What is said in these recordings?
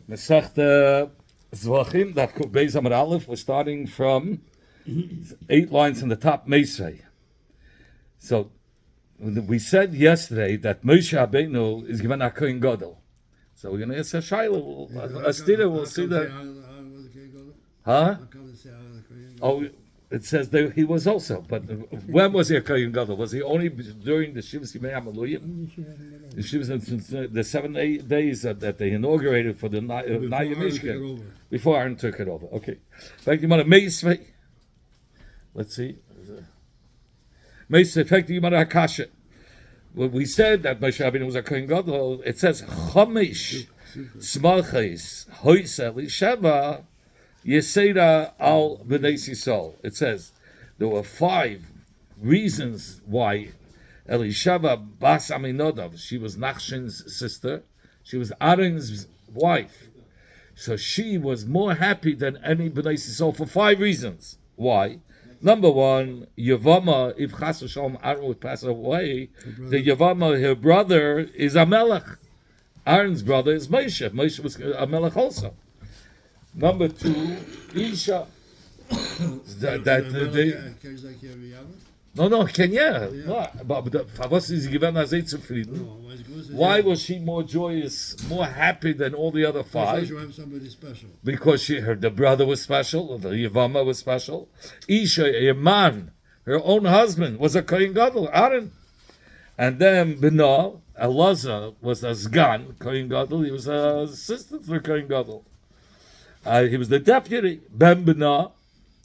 Masechta Zevachim, Daf Kuf Beis Amud Aleph. We're starting from 8 lines in the top Meisvei. So we said yesterday that Moshe Rabbeinu is given a Kohen Gadol. So we're going to ask a Shaila. We'll see that. Huh? Oh, it says that he was also. But when was he a Kohen Gadol? Was he only during the Shivas Yimei HaMaluyim? The 7 days that they inaugurated for the Naya Mishkan, before Aaron took it over. Okay. Let's see. We said that Moshe Rabbeinu was a Kohen Gadol. It says Chamish Smachis Hoisa Lisheva Yeseda Al B'nei Yisrael. It says there were 5 reasons why Elisheva Bas Aminodov, she was Nachshin's sister, she was Aaron's wife, so she was more happy than any B'nai Yisrael for 5 reasons. Why? Number 1, Yavama, if Chas v'Shalom Aaron would pass away, the Yavama, her brother, is a Melech. Aaron's brother is Moshe. Moshe was a Melech also. Number 2, Isha. No, Kenya. Was is given as zufrieden? Why was she more joyous, more happy than all the other 5? Because the brother was special, the Yavama was special. Isha, her man, her own husband, was a Kohen Gadol, Aaron. And then Bina, Elazar, was a Zgan, Kohen Gadol. He was an assistant for Kohen Gadol. He was the deputy, Ben Bina.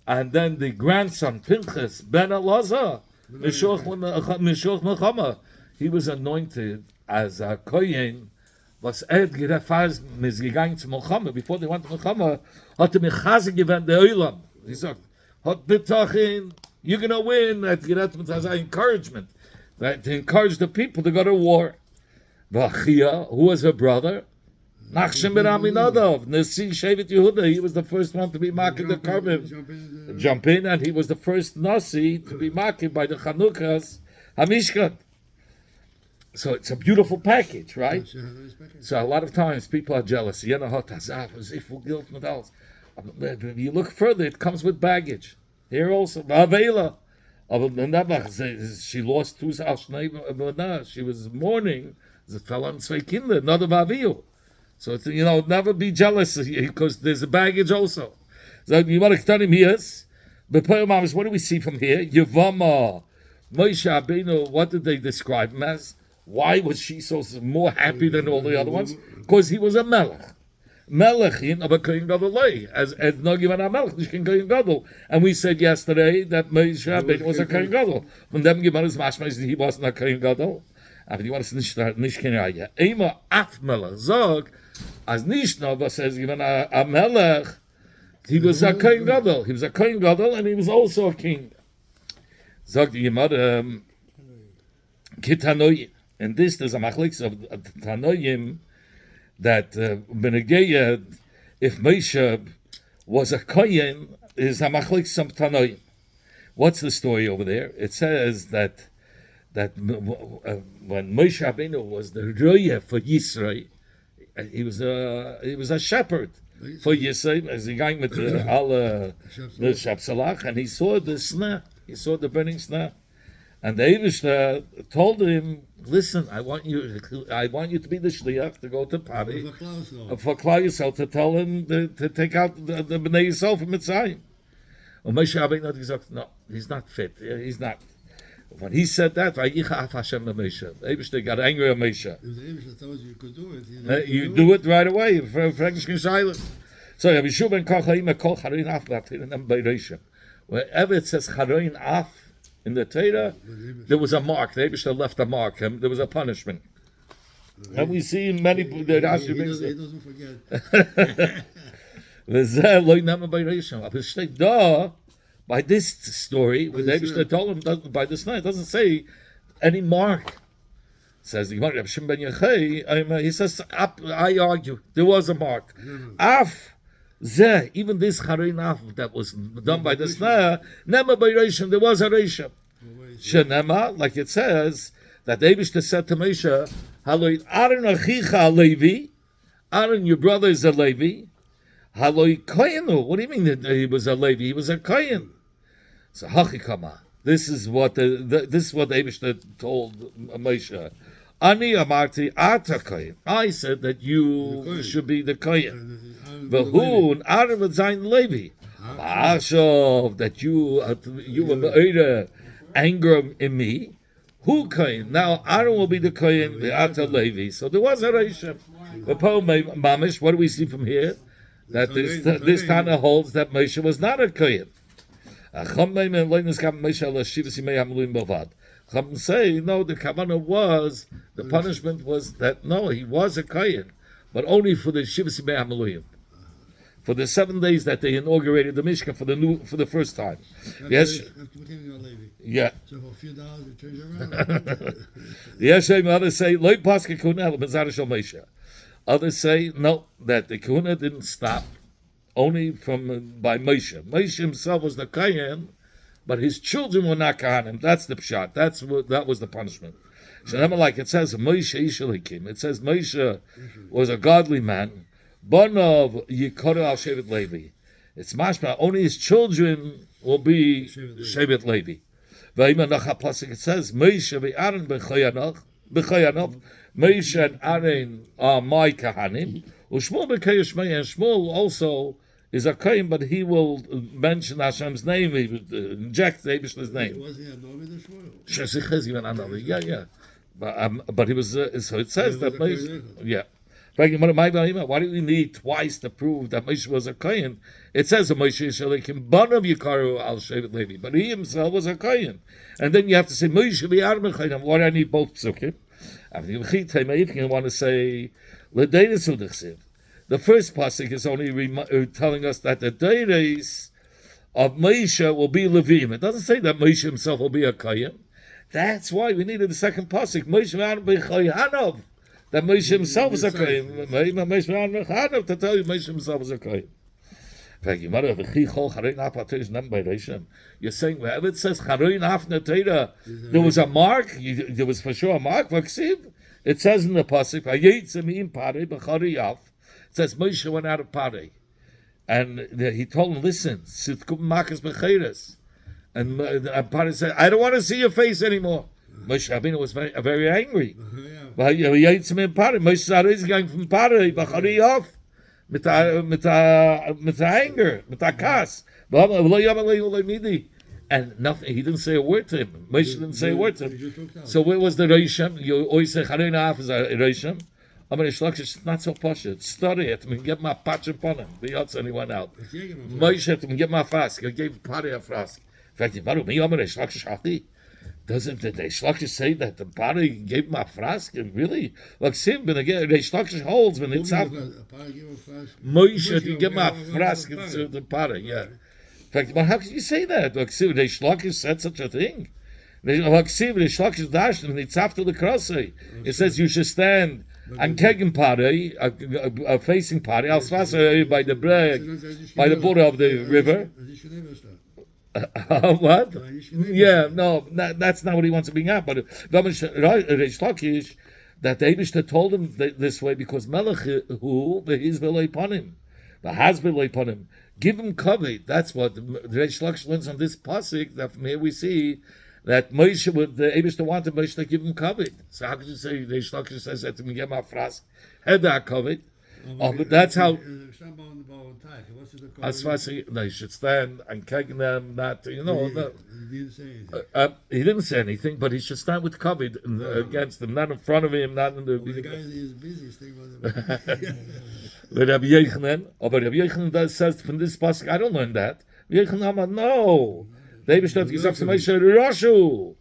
And then the grandson, Pinchas, Ben Elazar, Mishoch Melchama, he was anointed as a Kohen, was gerefaz misgegangen zu Melchama. Before they went to Melchama, hat Mechaze given the Olam. He said, hat Bitachin, you're going to win. That gerät encouragement, that to encourage the people to go to war. Vachia, who was her brother? Nachshon ben Aminadov, Nasi Shevet Yehuda. He was the first one to be marked the Karmim. Jump in, and he was the first Nasi to be marked by the Chanukas Hamishkan. So it's a beautiful package, right? So a lot of times people are jealous. You look further, it comes with baggage. Here also, she lost 2 Shnei. She was mourning. It fell on 2 Kinder, another Vaviyu. So it's, never be jealous because there's a baggage also. So you want to tell him yes. But what do we see from here? Yavama, Moshe Rabbeinu. What did they describe him as? Why was she so more happy than all the other ones? Because he was a melech. Melech in a Kohen Gadol, as no given a melech, nicht kein Kohen Gadol. And we said yesterday that Moshe Rabbeinu was a Kohen Gadol. Von dem given is mashma, he wasn't a Kohen Gadol. Aber die war es nicht kein Reihe. Einmal af melech sag. As Nishnava says, even a Melech, he was a Kohen Gadol. He was a Kohen Gadol, and he was also a king. Sagt die Gemara, Kitanoyim. And this, there's a machleks of Tanoyim, that Benegeya, if Moshe was a Kohen, is a machleks of Tanoyim. What's the story over there? It says that when Moshe Rabbeinu was the Roya for Yisrael, he was a shepherd for Yisrael, as he going with the Shabsalach, and he saw the sneh, he saw the burning sneh, and the Eivishter told him, "Listen, I want you to be the shliach to go to Pari for Klal Yisrael to tell him to take out the Bnei Yisrael from Mitzrayim." And Moshe Rabbeinu said, "No, he's not fit. He's not." When he said that, Eibishter got angry at Moshe. You could do it. You do it right away. So wherever it says Charoin Af in the Torah, there was a mark. The Eibishter left a mark. There was a punishment. And we see in many he doesn't forget. By this story, when Eibishter told him by this night, it doesn't say any mark. It says he says, I argue there was a mark. Af zeh, even this charein af that was done by the snare, nema by Reishim, there was a Reishim. Shenema, like it says, that Eibishter said to Moshe, Haloid Aaron achicha Levi, Aaron, your brother is a Levi. Haloi koyenu. What do you mean that he was a Levi? He was a kohen. So hachikama. This is what the Eibishter told Moshe. Ani amarti ata kohen. I said that you should be the kohen. V'hu Aaron would zayin Levi. Ma'ashav that you were anger in me. Who kohen? Now Aaron will be the kohen, the ata Levi. So there was a reishim. The poem Mamish. What do we see from here? That this Tana holds that Moshe was not a kohen. Chum say no. The kavanah was the punishment was that no, he was a kohen, but only for the Shivas Yimei HaMiluyim, for the 7 days that they inaugurated the Mishkan for the first time. Yes. Yeah. So for a few dollars it turns around. Yes, others say loy paske kuna b'zar shel Moshe. Others say no, that the kuna didn't stop only by Moshe. Moshe himself was the kohen, but his children were not kohanim. That's the pshat. That was the punishment. Like it says, Moshe Ishalikim. It says Moshe was a godly man. Bonov Yikoru al Shevet Levi. It's mashma. Only his children will be Shevet Levi. It says Moshe ve'Aaron b'choyanov. Moshe and Aaron are my kahanim. Ushmuel b'kei Shmei, and Shmuel also is a kohen, but he will mention Hashem's name. He will inject the Eibishter's name. Was he a Novi the Shmuel? Yeah. But he was. So it says that Moshe. Yeah. Why do we need twice to prove that Moshe was a kohen? It says Moshe Shalikim Banav Yikaru al Shevet Levi, but he himself was a kohen. And then you have to say Moshe ve'Aaron b'choyanov. Why do I need both psukim? If you want to say L'Deiris Udechsiv, the first pasuk is only telling us that the Deiris of Moshe will be Levim. It doesn't say that Moshe himself will be a kohen. That's why we needed the second pasuk. Moshe ve'Aaron b'choyanov. That Moshe himself is a kohen. Moshe ve'Aaron b'choyanov to tell you Moshe himself is a kohen. You're saying wherever it says Charoin Hafna Teira, there was a mark. There was for sure a mark. It says in the pasuk, it says Moshe went out of Pare, and he told him, "Listen, and Pare said, I don't want to see your face anymore." Moshe Rabbeinu was very angry. Moshe Rabbeinu is going from Pare, B'chari mit anger, mit kas. And nothing. He didn't say a word to him. Moshe didn't say a word to him. So where was the Reishim? You always say Charein Haf is a Reishim. It's not so posh. Study it. I mean, get my patch upon him. The yachts and he went out. Moshe had to get my flask. He gave Pari a flask. In fact, doesn't the Reish Lakish say that the Pari gave him a flask? Really? Like Sim, but again, Reish Lakish holds when it's up. Moshe had to give him a flask to the Pari. Yeah. In fact, but how can you say that? Like Sim, Reish Lakish said such a thing. Like Sim, Reish Lakish dashed and it's after the crossing. It says you should stand. And Kegen Pari, facing Pari, al Svasa by the by the border of the river. What? Yeah, no, that's not what he wants to bring up. But Reish Lakish, that the Eibishter told him this way because Melech who his v'leipanim, the has v'leipanim, give him covet. That's what Reish Lakish learns on this pasuk. That from here we see that Moshe would the Eibishter wanted Moshe to give him covet. So how could you say Reish Lakish says that to me get my fras had that covet? Oh, but that's how. As far as he should stand and keg them, not He didn't say anything. He didn't say anything, but he should stand with covet against him, not in front of him, not in the. The guy is busy. But Rabbi Yochanan says from this pasuk, I don't learn that. Yochanan, no. The Eibishter gesagt to Moshe, Roshu,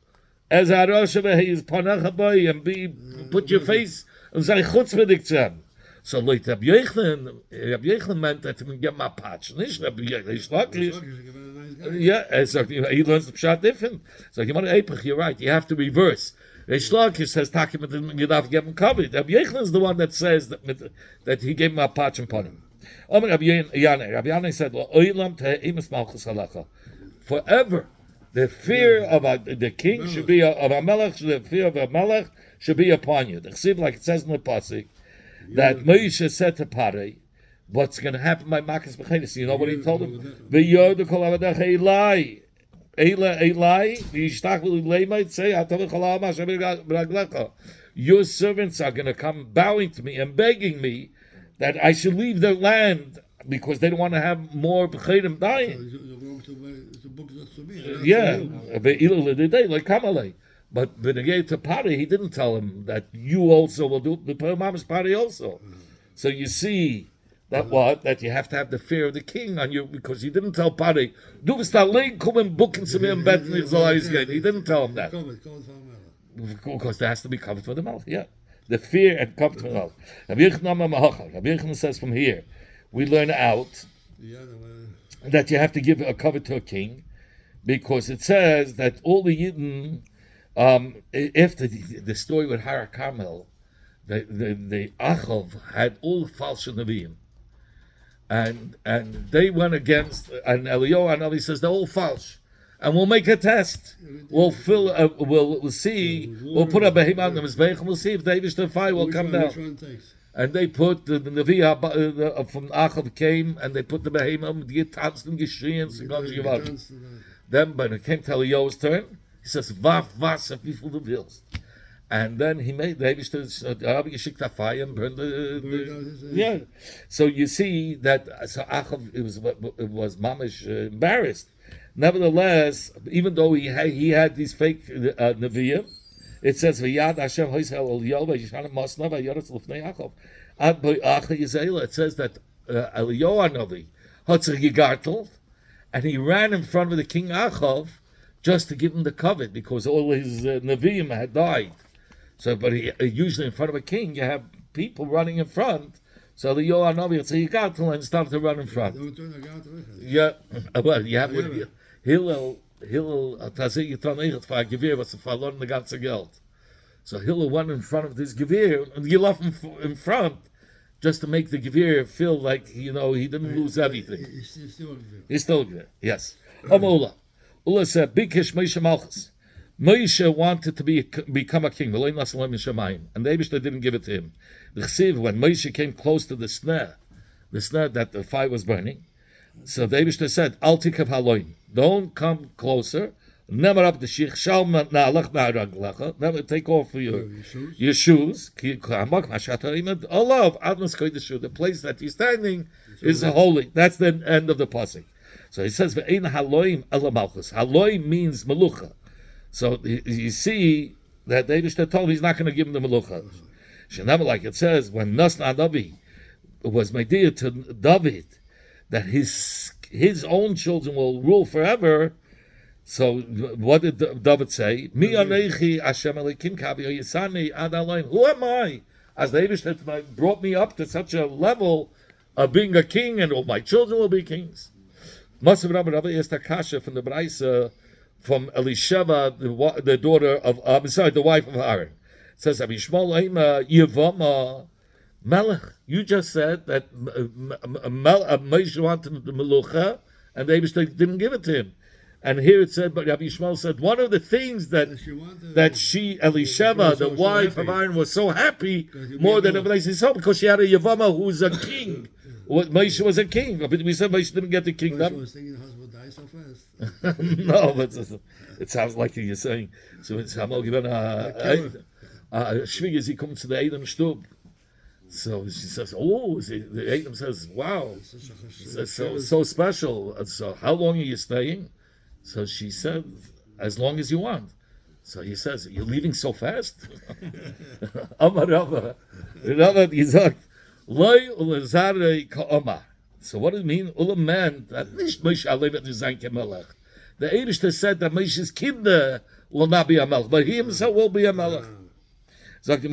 as a Roshu, he is panach boy, and put your face and say chutzpediktsan. So like Rabbi Yochanan meant that he can get my patch. Nicht Rabbi Yochanan. Yeah, so he learns the pshat different. So you're right. You have to reverse. Reish Lakish says Takim you have to get him covered. Rabbi Yochanan is the one that says that he gave him a patch upon him. Rabbi Yanai said, forever, the fear of the king should be of a melech. The fear of a melech should be upon you. The chsiv, like it says in the pasuk, that Moshe said to Pare, what's going to happen by Makas B'chaynis? You know what he told him? V'yodu kol avadecha Eli. Eli, v'yishtach v'lei might say, Atavich Olam Hashem b'raglecha. Your servants are going to come bowing to me and begging me that I should leave their land because they don't want to have more B'chayim dying. Yeah, like Kamalei. But when he gave to Pari, he didn't tell him that you also will do it. The Mama's Pari also. So you see that that you have to have the fear of the king on you, because he didn't tell Pari, du bist allein kommen bucken zu mir im Bett und ich soll alles gehen. He didn't tell him that. Because there has to be comfort for the mouth. Yeah, the fear and comfort for the mouth. Rabbi Yochanan says from here, we learn out that you have to give a cover to a king, because it says that all the Yidden, after the story with Har Carmel, the Achov had all false Nevi'im, and they went against, and Eliyahu Hanavi says they're all false, and we'll make a test. We'll see. We'll put a behemoth on the mizbeach, and we'll see if the fire will come down. And they put the Nevi from Achov came, and they put the behemoth, die tanzten, geschrien, then when it came to Eliyahu's turn, he says, "Waf Wasser, wie viel du willst." And then he made the geschickt a fire and burned the So you see that Achov was mamish embarrassed. Nevertheless, even though he had these fake Nevi'im, it says V'yad Hashem Hoisel Eliyahu V'yishana Masna V'yoretz L'fnei Achov Ad B'Acha Yisrael. It says that Eliyahu Hanavi had sich gegartelt, and he ran in front of the king Achov just to give him the covet, because all his Nevi'im had died. So, but usually in front of a king, you have people running in front. So the Eliyahu Hanavi had sich gegartelt and started to run in front. Yeah, well, you have with Hillel Tazeh Yitan Eichet for a Gewir was verloren the ganze Geld. So Hillel went in front of this Gewir and he left him in front just to make the Gewir feel like, he didn't lose everything. He's still Gewir, yes. Ula said, Bikish Moshe Malchus. Moshe wanted to become a king, and the Eibishter didn't give it to him. The Chsiv, when Moshe came close to the snare that the fire was burning, so the Eibishter said, Al tikav haloim, don't come closer, never up the shich, never take off your shoes, the place that you're standing is holy. That's the end of the pasuk. So he says, Ve'ein haloim ela malchus. Haloim means melucha. So you see that the Eibishter told him he's not going to give him the melucha. Never, like it says, when Nasna Adavi was made dear to David, that his own children will rule forever. So what did David say? Mi anechi Hashem Elokim kavi yisani ad alayim. Who am I? As the Eibishter brought me up to such a level of being a king, and all my children will be kings. Masav Rabbi is Takasha from the Braisa from Elisheva, the daughter of the wife of Aaron. It says Abishmol Eima Yevama Melech. You just said that Moshe wanted the Melucha, and the Eibishter didn't give it to him. And here it said, but Rabbi Yishmael said, one of the things that Elisheva, the wife of Aaron, was so happy more than everybody said, because she had a Yevama who's a king. Moshe was a king, but we said Moshe didn't get the kingdom. Moshe was thinking the husband would die so fast. No, but it sounds like you're saying. So it's Hamal given Shviga, he comes to the Edom Stub. So she says, the Edom says, wow, so special. So how long are you staying? So she said, as long as you want. So he says, you're leaving so fast? Amar Rava gesagt, Loi ulazare ka'oma. So what does it mean? Ula meant that Moshe alevet zayin kemelech. The Eibishter said that Moshe's kinder will not be a melech, but he himself will be a melech. You're saying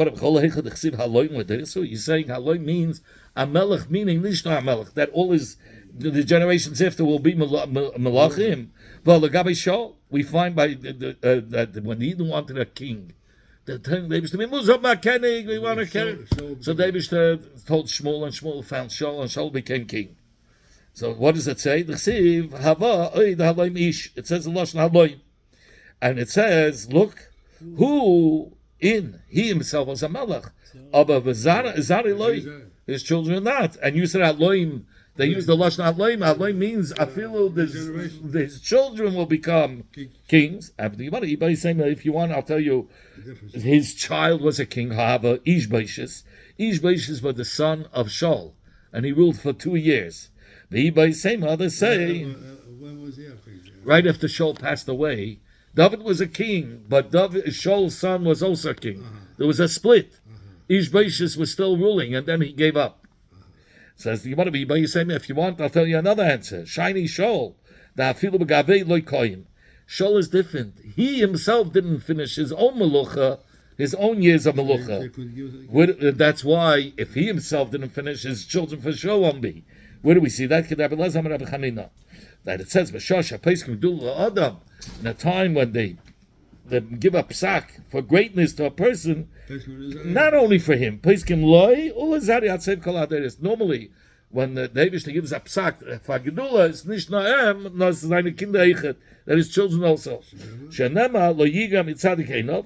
haloi means a melech, meaning nishna a melech, that all the generations after will be melachim. Well, the Gabi Shol, we find by that when he wanted a king, the Eibishter we want a king. So the Eibishter told Shmuel, and Shmuel found Shaul, and Shaul became king. So what does it say? It says the Lashon Haloim. And it says, look, who in. He himself was a melech. Aber Zari loy, his children are not. And you said Aloim, they use the Lashon Aloim. Aloim means his children will become kings. If you want, I'll tell you, his child was a king, Hava, Ishbaishis. Ishbaishis was the son of Shaul, and he ruled for 2 years. The others say, when was he a king? Right after Shaul passed away, David was a king, but Shaul's son was also a king. There was a split. Ishbaishis was still ruling, and then he gave up. Says the Gemara, if you want, I'll tell you another answer. Shiny Shaul. Shaul is different. He himself didn't finish his own melucha, his own years of melucha. That's why, if he himself didn't finish, his children for sure won't be. Where do we see that? That it says, in a time when they give a psak for greatness to a person, not only for him. Normally, when the Eibushter gives a psak for gedula, it's nicht nur seine Kinder eichet, that his children also.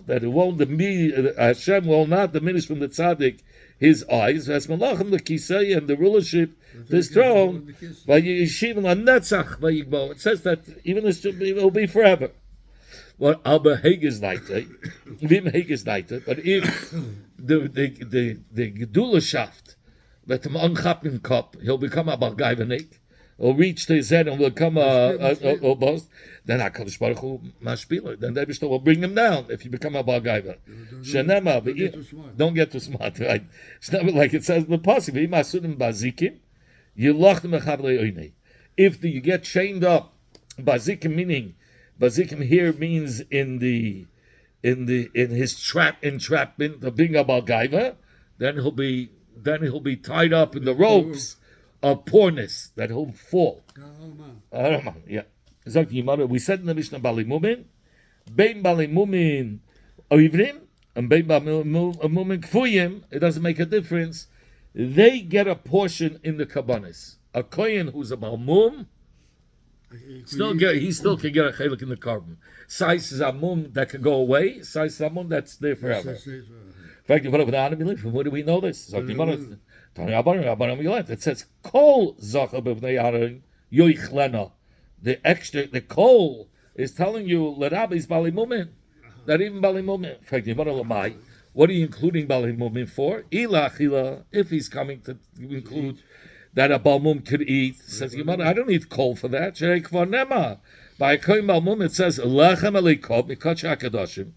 That it won't be, Hashem will not diminish from the tzaddik his eyes. As malachim the kisei and the rulership, this throne, it says that even this will be forever. Well, aber Heges leite, Wim Heges leite, but if the gedula shaft let him unchap in cup, he'll become a bargaivenik, he'll reach to his head and will become a boss. Then HaKadosh Baruch Hu mashpila. Then the Eibushter will bring him down if you become a bargaiver. Shenema, don't get too smart, right? It's never like it says in the pasuk. If you get chained up, bazikim meaning. Bazikim here means in his entrapment of being a balgaiva, then he'll be tied up in the ropes of poorness, that he'll fall. Yeah. We said in the Mishnah Balimumin, Bein Balimumin Oivrim, and Bein Balimumin Kfuyim, it doesn't make a difference. They get a portion in the Kabbanis. A Kohen who's a Balmum, he still can get a chelik in the carbon. Size is a mum that can go away. Size is a mum that's there forever. In fact, from where do we know this? It says kol zacha b'vnei Aaron yoichlena. The kol is telling you l'rabbi's bali mumin. Not even bali mumin. In fact, what are you including bali mumin for? Ila if he's coming to include that a balmum could eat. Says Gemara, I don't eat kol for that. By a kohen balmum, it says lechem aleikov mikach hakadoshim.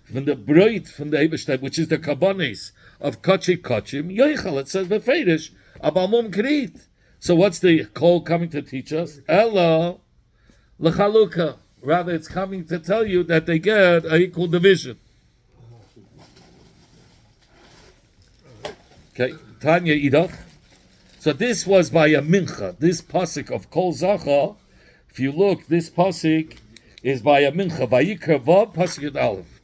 From the broit from the Eibushter, which is the kabbanis of kachim yoichal. It says befedish a balmum could eat. So what's the kol coming to teach us? Ella lechaluka. Rather, it's coming to tell you that they get an equal division. Okay, Tanya idach. So this was by a mincha. This pasuk of Kol Zacha, if you look, this pasuk is by a mincha. Vayikra vav pasuk yud aleph.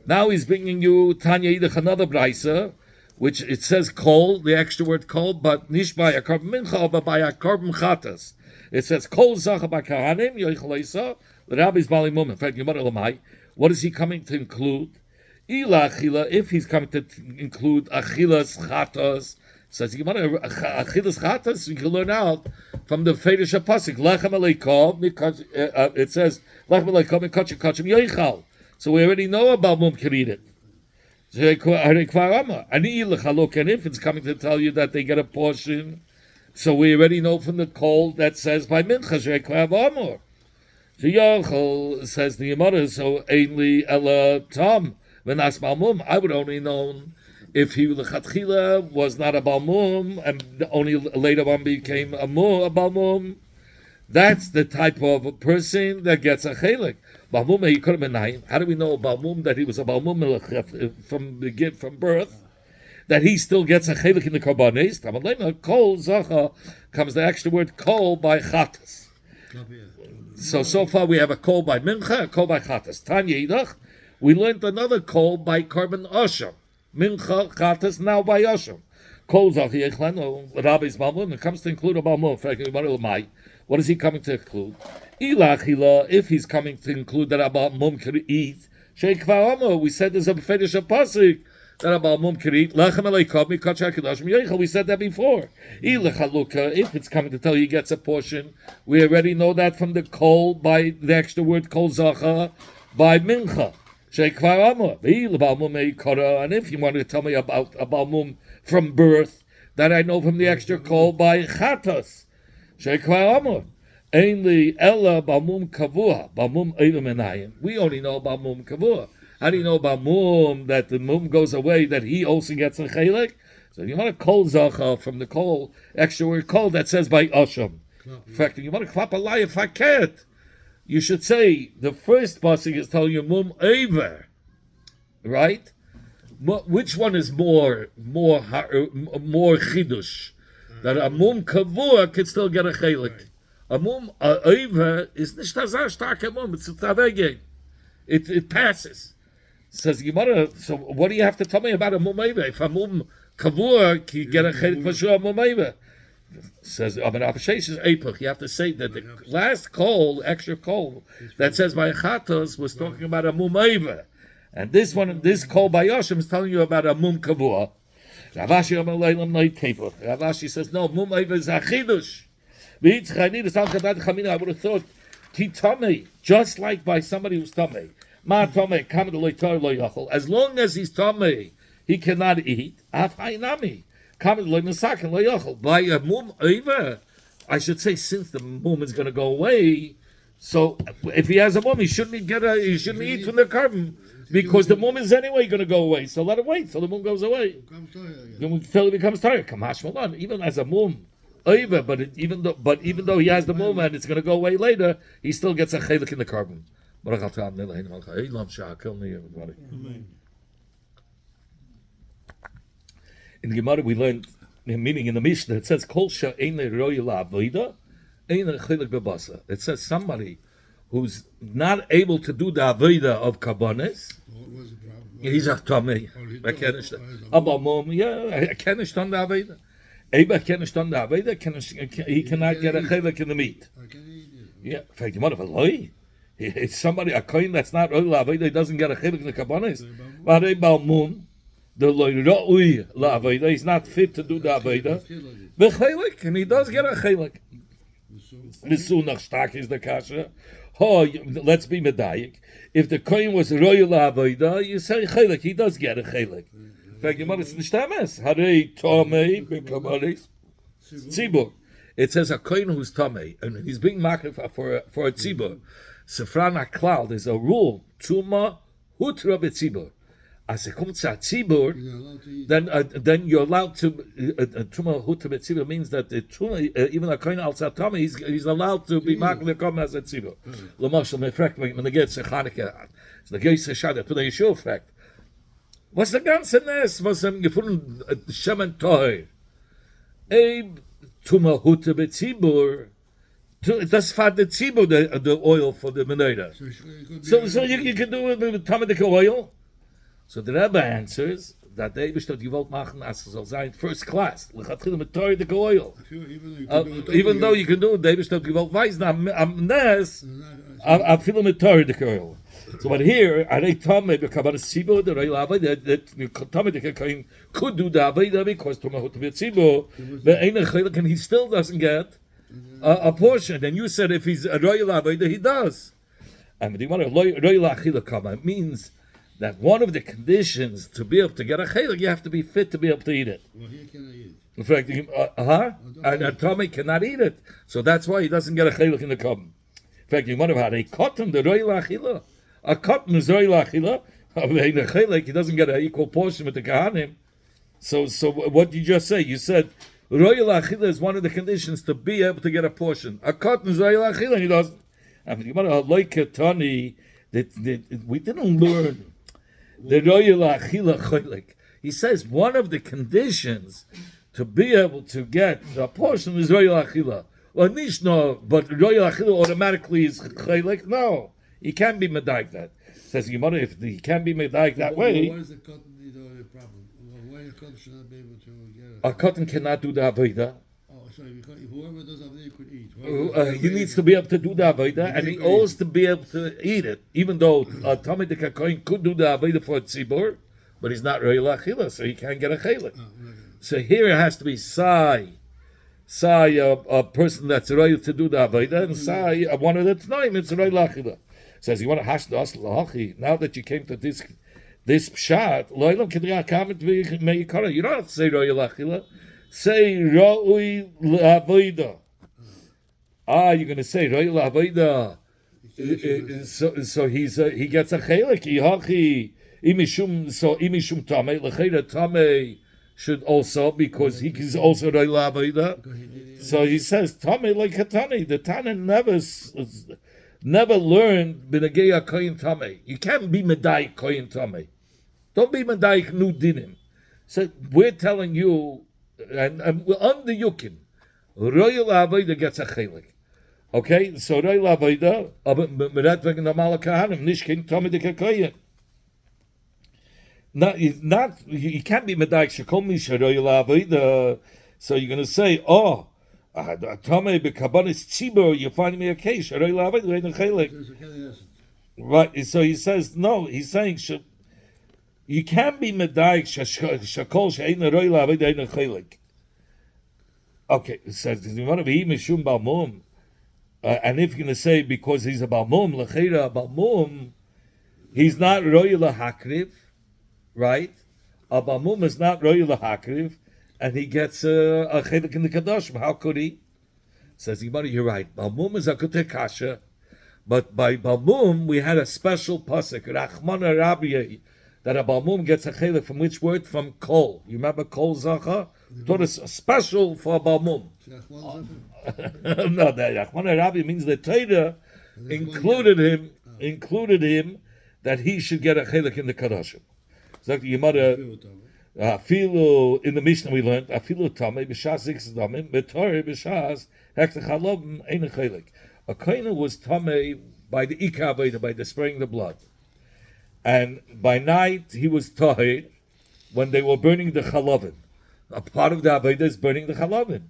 Now he's bringing you Tanya Yidach another brisa, which it says Kol, the extra word Kol, but nish by a korban mincha, but by a korban chatas. It says Kol Zacha by Kahanim Yoichleisa, the Rabbi's Bali Mum. In fact, Yomar Elamai, what is he coming to include? Ila achila, if he's coming to include achilas chatas. Says achilas chatas, you can learn out from the Fedish pasuk. Lechem aleikov, it says lechem aleikov mikachim kachim yoichal. So we already know about mum can eat it. And if it's coming to tell you that they get a portion, so we already know from the call that says by mincha sheikvav amor. So yochal says the Gemara. So ainly ella tom v'nas balmum. I would only known if he lechatchila was not a balmum and only later on became a balmum. That's the type of a person that gets a chelik. Balmum, he could have been nine. How do we know balmum that he was a balmum from birth? That he still gets a chelik in the karbanes. Kol zacha comes the extra word kol by chatas. So far we have a kol by mincha, a kol by chatas. Tanya idach, we learned another kol by karban asham. Mincha chatas now by asham. Kol zacha yechleno rabbi's balmum. It comes to include a balmum. What is he coming to include? If he's coming to include that about mum could eat, We said there's a fetish of pasuk that a Baal Mum can eat. Lechem elei kami kachar kedoshim yoichel. We said that before. If it's coming to tell you he gets a portion, we already know that from the kol, by the extra word kol zacha, by mincha. And if you want to tell me about a Baal Mum from birth, that I know from the extra kol by chatas. Ainly ella Baal Mum kavua, Baal Mum menayim. We only know Baal Mum kavua. How do you know about mum that the mum goes away, that he also gets a chelik? So you want a kol zacha from the kol, extra word kol that says by asham. In fact, you want to clap a lie if I can't. You should say the first pasuk is telling you mum over, right? Which one is more chidush? That a mum kavua can still get a chelik. A mum over is nicht a starke mum. It's a tavege. It passes. Says Gemara. So what do you have to tell me about a mum over? If a mum kavua can get a chelik for sure, a mum over. Says is epoch. You have to say that the last kol, extra kol, that says by chatos was talking about a mum over, and this one, this kol by Yoshim is telling you about a mum kavua. Ravashi says no, mum over is a chidush. I would have thought kitame, just like by somebody who's tame. Ma tame as long as he's tame, he cannot eat. Afhainami. By a mum over, I should say, since the mum is going to go away, so if he has a mum, he shouldn't eat from the carbon, because the mum is anyway going to go away. So let him wait till the mum goes away. Until he becomes tired. Even as a mum over, but even though he has the mum and it's going to go away later, he still gets a chelik in the carbon. In the Gemara we learned, meaning in the Mishnah, it says Kol she'ein ro'il avoda, ein chelik bebasa. It says somebody who's not able to do the avoda of karbanis. He's a tamei. I can't understand. Abba mom, I can't understand the avoda. Eba can't understand the avoda. He cannot get a chelik in the meat. Yeah, in fact, it's somebody, a kohen that's not ro'il avoda, he doesn't get a chelik in the karbanis. But Eba mom, the loyroi la'avoda, he's not fit to do the avoda. V'chelik, and he does get a chelik. Misunach stak is the kasha. Let's be medayik. If the kohen was roy la'avoda, you say chelik. He does get a chelik. In fact, you it's nishtames. Harei tomei b'kamaris tzibur. It says a kohen who's tomei, and he's being marked for a tzibur. Sefran HaKlal, there's a rule. Tuma hutra b'tzibur. As it comes to tzibur, then you're allowed to tuma huta b'tzibur means that the tuma, even a kohen al tzatami, he's allowed to be marked to come as a tzibur. L'mashal mefrekt when they get sechanike, so the geis shadet to the yeshua frekt. Was the ganze Ness was gefunden shemen toher, tuma huta b'tzibur. That's for the tzibur, the oil for the menorah. So you can do it with tamadik oil. So the Rebbe answers that they wish that you won't machen as soll sein first class. Lechatchila mit teuer the oil. Even though you can do it, they wish that you won't weisen am nes. I feel mit teuer the oil. So but here, are they tame b'kabar sibo the reil avodah that tame the kohen could do the avodah because tome hot b'tzibo, but ein chelik and he still doesn't get a portion. And you said if he's a reil avodah he does. And the one reil achila kama means that one of the conditions to be able to get a chelik, you have to be fit to be able to eat it. Well, he cannot eat. In fact, and a tummy cannot eat it, so that's why he doesn't get a chelik in the cotton. In fact, you wonder about a cotton, the roy lachila. A cotton is roy lachila. In a chelik, he doesn't get an equal portion with the kahanim. So what did you just say? You said roy lachila is one of the conditions to be able to get a portion. A cotton is roy lachila, he doesn't. I mean, you wonder like Tani that we didn't learn. The royal achila cholik. He says one of the conditions to be able to get the portion is royal achila. Well, nishno, but royal achila automatically is cholik. No, he can't be medaik that. Says Gemara, if he can't be medaik that way. Why is the cotton the problem? Why a cotton should not be able to get a cotton cannot do the avodah. whoever does Avodah could eat. He needs to be able to do the Avodah, and he owes to be able to eat it, even though Tamei de Kakoin could do the Avodah for Tzibur, but he's not Roy Lachila, so he can't get a Chelik. So here it has to be Sai, a person that's Roy to do the Avodah, and Sai, one of the Tnaim, it's Roy Lachila. Says, you want to hash the Asl Lachi, now that you came to this pshat, you don't have to say Roy Lachila. Say Ra'ui La'avoida. You're going to say Ra'ui La'avoida. So he gets a chelik. Imishum Tamei. L'cheira Tamei should also, because he is also Ra'ui La'avoida. So he says Tamei like a Tani. The Tana never learned B'nagei Koyin Tamei. You can't be Medai Koyin Tamei. Don't be Medai Nu Dinim. So we're telling you, and we're on the Yukin. Royal Avodah gets a chelik. Okay, so Royal Avodah, Meret wegen der Malakahanim, nicht kein Tomei de Kakoyen. Not, you can't be Medaik Shekol Misha Royal Avodah. So you're going to say, Tomei bekabanis tzibur, you find me a case. Royal Avodah ain't a chelik. Right, so he says, no, he's saying, you can't be medaik shakol she'ein roy la'avodah ein chelik. Okay, it says you want to be mishum balmum, and if you're going to say because he's a balmum, l'cheira balmum, he's not roy lahakriv, right? A balmum is not roy lahakriv, and he gets a chelik in the kadoshim. How could he? Says you're right. Balmum is a kutei kasha, but by balmum we had a special pasuk rachmana rabbi. That a balmum gets a chelik from which word? From kol. You remember kol zacha? Taught us special for a balmum. No, that Rachman Rabbi means the Torah included him that he should get a chelik in the kadashim. So your mother, afilu in the Mishnah we learned afilu tamei b'shas zikos damim b'torah b'shas hekta chalobim ein a chelik. A kohen was tamei by the ikaveda, by the spraying the blood. And by night he was tahir when they were burning the chalavin. A part of the Aveda is burning the chalavin.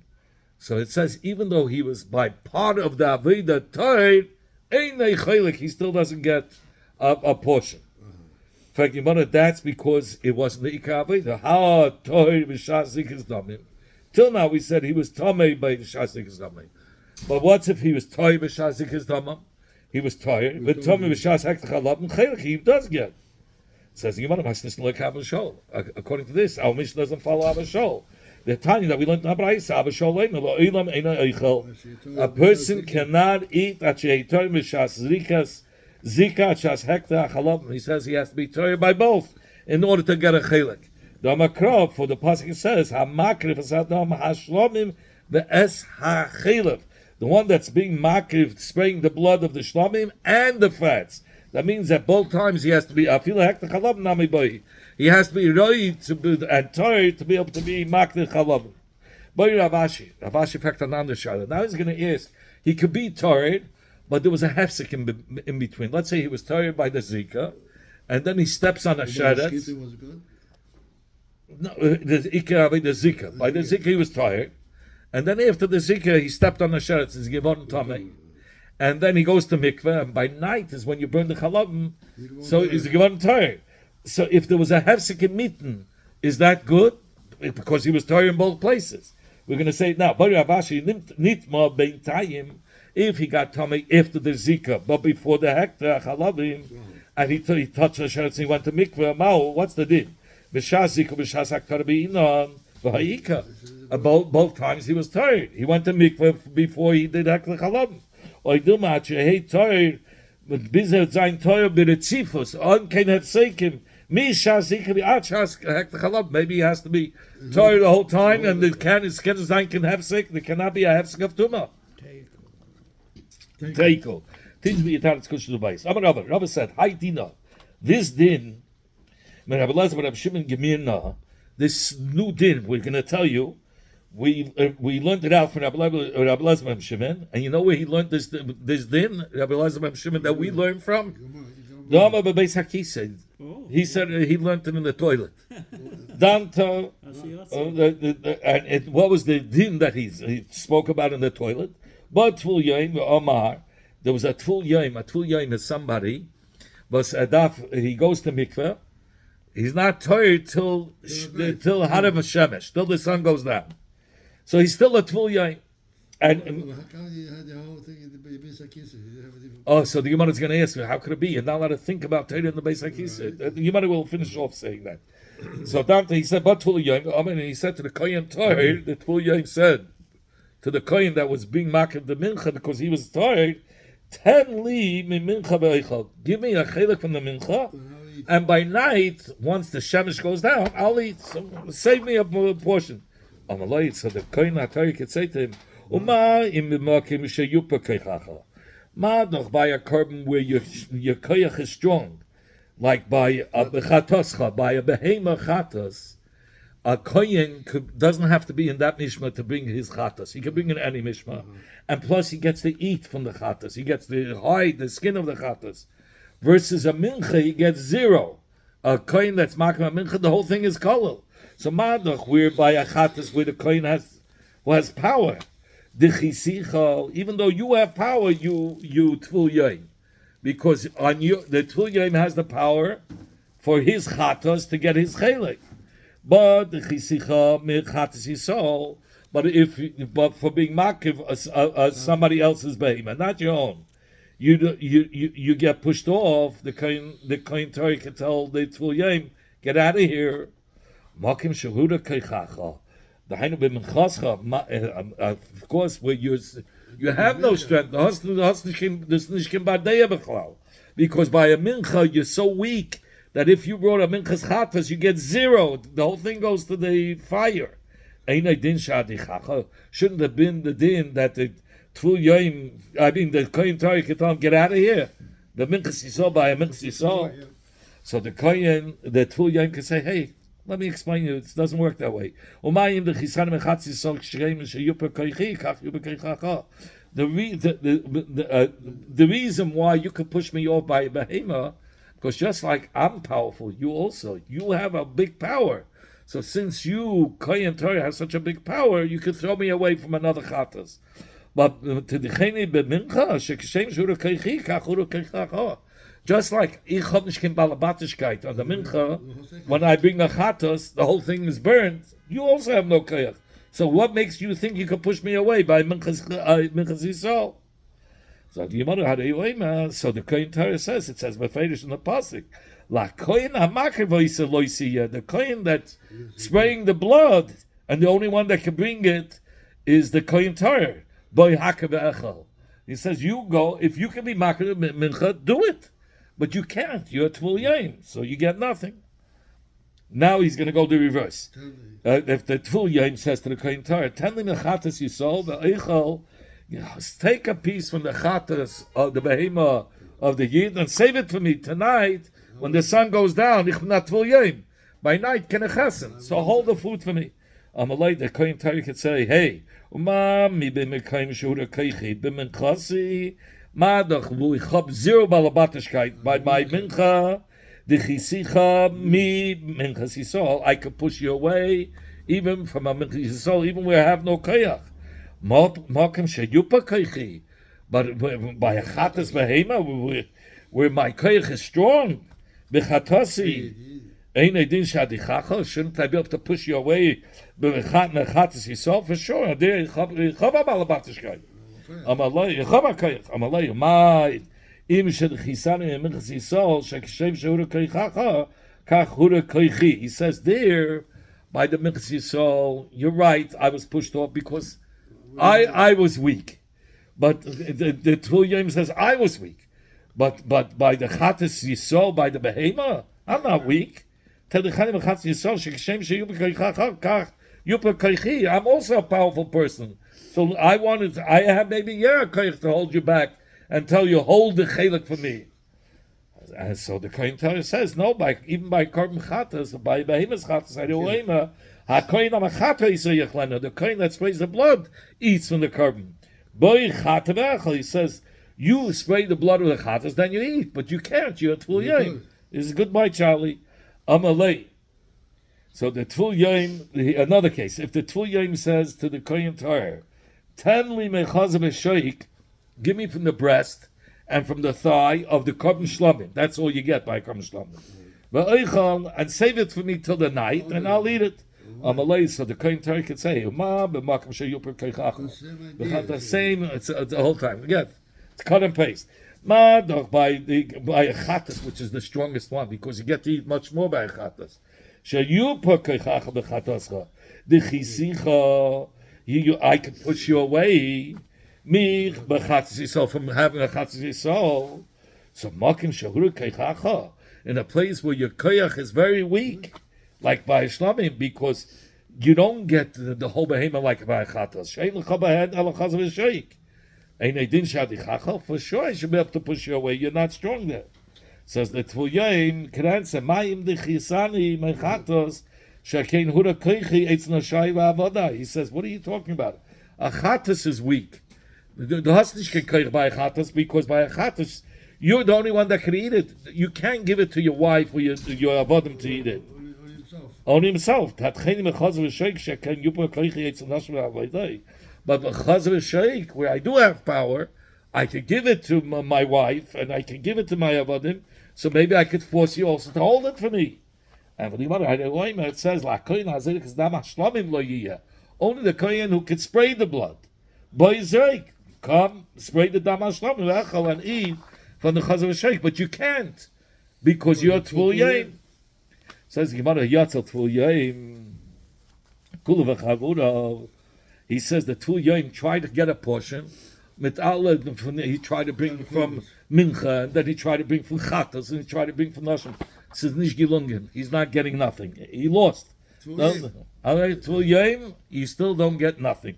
So it says even though he was by part of the Aveda tahir, ein chelik, he still doesn't get a portion. In fact, Yimana, that's because it wasn't the Ikar Aveda. How tahir b'shas zikos damim. Till now we said he was tamei by b'shas zikos damim. But what if he was tahir b'shas zikos damim? He was tired, but Tomei b'shas hekta chalabim chelik he does get. Says the Gemara, according to this, our Mishnah doesn't follow Abba Shol. The Tanya that we learned in Abraisa, Abba Shol a person cannot eat at sheitor b'shas zika shas hekta chalabim. He says he has to be tired by both in order to get a chelik. The Makrov for the pasuk says hamakriv asadam hashlomim ve'es hachelev. The one that's being makriv, spraying the blood of the shlomim and the fats. That means that both times he has to be afila hekta chalab nami boy. He has to be roi to be and tired to be able to be makriv chalab. Boy Ravashi fakta nandashara. Now he's going to ask. He could be tired, but there was a hefsek in between. Let's say he was tired by the zika, and then he steps on a sheretz. No, the zika. By the zika he was tired. And then after the zikah, he stepped on the sheretz, he's given tamei. And then he goes to mikveh, and by night is when you burn the chalavim, so he's given tired. So if there was a hefsek in mitten, is that good? Because he was tired in both places. We're going to say now, if he got tamei after the zikah, but before the hekta chalavim, and he touched the sheretz and he went to mikveh, what's the din? B'shas zikah, b'shas hekta b'inon, v'ha'ika. Both times he was tired. He went to mikveh before he did hekla chalavim. Or do match, hey tired, but bizer zayin tired b'retzifus. On can have sekim. Mi shas zikah b'achas hekla chalavim. Maybe he has to be tired the whole time, and the skin zayin can have sick. There cannot be a hefsek of tumah. Teiko. Things be yitaretz kushel b'ayis. Rabbi said, "Hi Dina, this din, when Rabbi Lezer and Rabbi Shimon Gemirna, this new din, we're going to tell you." We learned it out from Rabbi Lezer and Shimon, and you know where he learned this din, Rabbi Lezer and Shimon, that we learned from? No, but Beis HaKisei. He said he learned it in the toilet. Danta, and what was the din that he spoke about in the toilet? But Tvul Yom Omar, there was a Tvul Yom. A Tvul Yom is somebody, but he goes to mikveh. He's not tired till Harav Shemesh, till the sun goes down. So he's still a Tvul Yom. And how come you had the whole thing in the Beis HaKisei? Oh, so the Gemara is going to ask me, how could it be? You're not allowed to think about Torah in the Beis HaKisei. The Gemara will finish off saying that. So Dante, he said, but Tvul Yom, and he said to the Kohen tired, the Tvul Yom said to the Kohen that was being maked the mincha because he was tired, 10 li mi mincha be'eichel. Give me a chelik from the mincha, and by night, once the shemesh goes down, I'll eat. So save me a portion. So the Kohen HaTorah could say to him, Uma im b'makim sheyupa keichacha. Ma noch by a carbon where your koyach is strong, like by a bechatoscha, by a behema chatos. A kohen doesn't have to be in that mishma to bring his chatos. He can bring in any mishma, and plus he gets to eat from the chatos. He gets to hide the skin of the chatos. Versus a mincha, he gets 0. A kohen that's making a mincha, the whole thing is kolel. So ma noch where by a chatos where the kohen has power. Even though you have power, you Tvul Yom, because on you the Tvul Yom has the power for his chatos to get his chelik. But the chisicha mit chatos yisol, but for being makiv somebody else's behemoth, not your own, you get pushed off. The kohen Torah can tell the Tvul Yom, get out of here. Makim shahuda keichacha. Of course, where you have no strength. Because by a mincha you're so weak that if you brought a minchas chatas, you get 0. The whole thing goes to the fire. Shouldn't have been the din that the Tvul Yom, the Kohen Torah could tell him, get out of here. The minchas yisol by a minchas yisol. So the Kohen, the Tvul Yom could say, hey, let me explain you. It doesn't work that way. The reason why you could push me off by a behema, because just like I'm powerful, you have a big power. So since you, Kohen Torah, have such a big power, you could throw me away from another chatas. But to the cheni b'mincha, shekishem shura keichi, kach uru keichacha. Just like ich hab nicht kein Balabatischkeit on the mincha, when I bring the chatos, the whole thing is burned. You also have no koyach. So what makes you think you can push me away by minchas yisrael? So the Gemara had a so the Kohen Torah says, it says beferish in the pasuk, la kohen hamaker v'yisa loisiya, the kohen that's spraying the blood, and the only one that can bring it is the Kohen Torah. Boy hakav echel. He says, you go, if you can be maker mincha, do it. But you can't. You're a Tvul Yom, so you get nothing. Now he's going to go the reverse. If the Tvul Yom says to the Kohen Torah, "Ten li mechatas yisol the eichel, take a piece from the chatas of the behema of the yid and save it for me tonight when the sun goes down. Ich bin not Tvul Yom. By night can chesen. So hold the food for me." Amalei, the Kohen Torah could say, "Hey, mi b'mekayim shura keichi b'menchasi." Madach wo ich hab 0 Balabatischkeit by my mincha, the chisicha mi minchas yisol. I could push you away, even from a minchas yisol, even where I have no koyach. Malkim sheyupa koichi, but by a chatas behema, where my koyach is strong, bechatasi. Ein edin shadichacha. Shouldn't I be able to push you away? Bechatas yisol for sure. There ich hab Balabatischkeit. Amalei, my im shel chisani minchas yisol shekishem shehura keichacha kach hura keichi. He says there by the minchas yisol, you're right. I was pushed off because I was weak, but the Tvul Yom says I was weak, but by the chatas yisol, by the behema, I'm not weak. I'm also a powerful person. So I have maybe koyach to hold you back and tell you, hold the chelik for me. And so the Kohen Torah says, no, even by korban chatas, by behemoth's chatas, the kohen that sprays the blood eats from the korban. Boy chatav echel, he says, You spray the blood with the chatas, then you eat, but you can't. You're a Tvul Yom. This is goodbye, Charlie. Amalei. So the Tvul Yom, another case. If the Tvul Yom says to the Kohen Torah, "Ten li mechazav eshoik," give me from the breast and from the thigh of the korban shlamim. That's all you get by korban shlamim. And save it for me till the night, and I'll eat it. Amalei, so the Kohen Torah could say, the same, it's the whole time. Again, it's cut and paste. By a chatas, which is the strongest one, because you get to eat much more by a chatas. I can push you away. From having a chatas yisol. So makim shahuru keichacha, in a place where your koyach is very weak, like by shlamim, because you don't get the whole behemoth like by chatas. Shein l'chabahed ala chazav v'sheik. Ein edin shadichacha, for sure I should be able to push you away. You're not strong there. Says the Tvul Yom can answer, Mayim dechisani mechatos shekein hura koichi eitz nashai v'avoda. He says, what are you talking about? A chatas is weak. Du hast nicht gekoich by a chatas, because by a chatas you're the only one that can eat it. You can't give it to your wife or your avodim to eat it. Only himself. But b'chazav sheik, where I do have power, I can give it to my wife and I can give it to my avodim. So maybe I could force you also to hold it for me. And for the mother, it says, only the kohen who can spray the blood. Come spray the dam hashlamim and eat from the chazav sheik, but you can't because you're Tvul Yom. Says Gemara Yatzel Tvul Yom Kula v'chavura. He says the Tvul Yom tried to get a portion. He tried to bring from Mincha, and then he tried to bring from Chatas, and he tried to bring from Nashim. Says Nish Gilungin. He's not getting nothing. He lost. Tvul Yom, you still don't get nothing.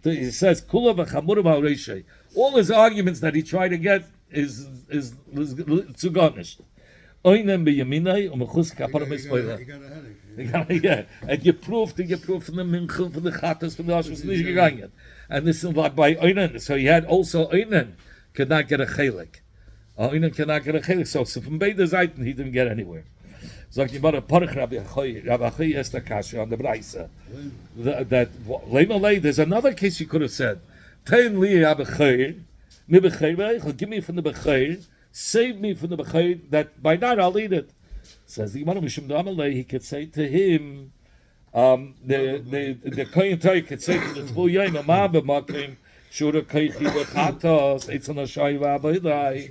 He says Kula v'chamura v'hareishei. All his arguments that he tried to get is zugarnished. Oinem beyaminai umechus kapara mispoila. Yeah, and you prove from the Mincha, from the Chatas, from the Nashim, Nish gegangen. And this is like by Oinen. So he had also Oinen could not get a chelik. Oinen cannot get a chelik. So from Beider Zayten he didn't get anywhere. So you about a parach Rabbi Achoy Esther Kasha on the Braisa. That there's another case you could have said. Tein li Abachoy, mi Bechoy, give me from the Bechoy, save me from the Bechoy, that by night I'll eat it. Says the Gemara Mishum Damalei, he could say to him, the Kohen Torah could say to the Tvul Yom, Amar b'makim shura keichi v'chatos eitzon hashai v'avodai.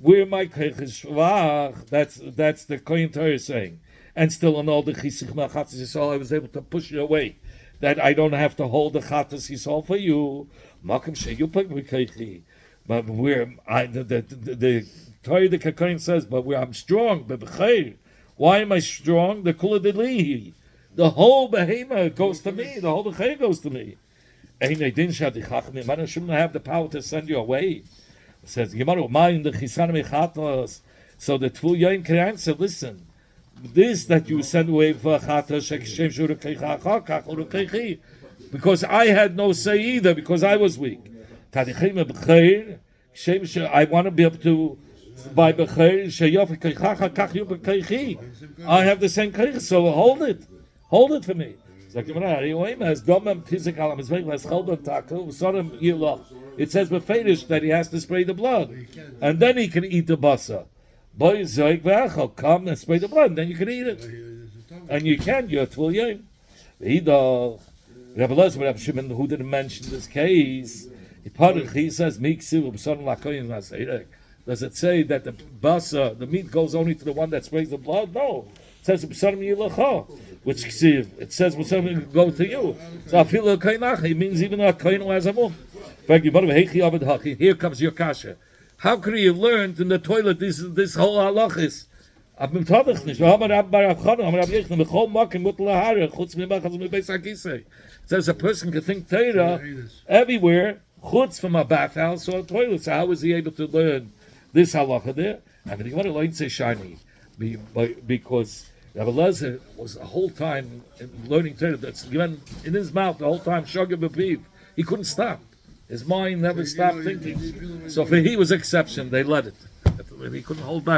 Where my keich is shvach, that's the Kohen Torah saying. And still on all the chisich machatzis yisol, I was able to push you away. That I don't have to hold the chatas yisol for you. Makim sheyupak v'keichi. But where the Torah the Kohen says, but where I'm strong, b'b'cheir. Why am I strong? The kula delihi. The whole behemoth goes to me. The whole behemoth goes to me. I shouldn't have the power to send you away. It says, so the Tvul Yom can answer, listen, this that you send away for because I had no say either, because I was weak. I want to be able to by Becher, I have the same keich, so hold it for me. It says befedish that he has to spray the blood, and then he can eat the basa. Come and spray the blood, and then you can eat it, and you can. You're Tvul Yom. Rabbi Lezer, Rabbi Shimon, who didn't mention this case, he says, does it say that the basa, the meat goes only to the one that sprays the blood? No. It says, which it says, go to you. So I feel it means even a kohen who has a mum. Here comes your kasha. How could you learn in the toilet this whole halachis? It says a person can think Torah everywhere, chutz from a bathhouse or a toilet. So how was he able to learn this halacha there? I mean, you want to learn say shiny, because Rabbi Lezer was the whole time learning Torah. That's given in his mouth the whole time. Shogeg b'piv. He couldn't stop. His mind never stopped thinking. So for he was exception, they let it. He couldn't hold back.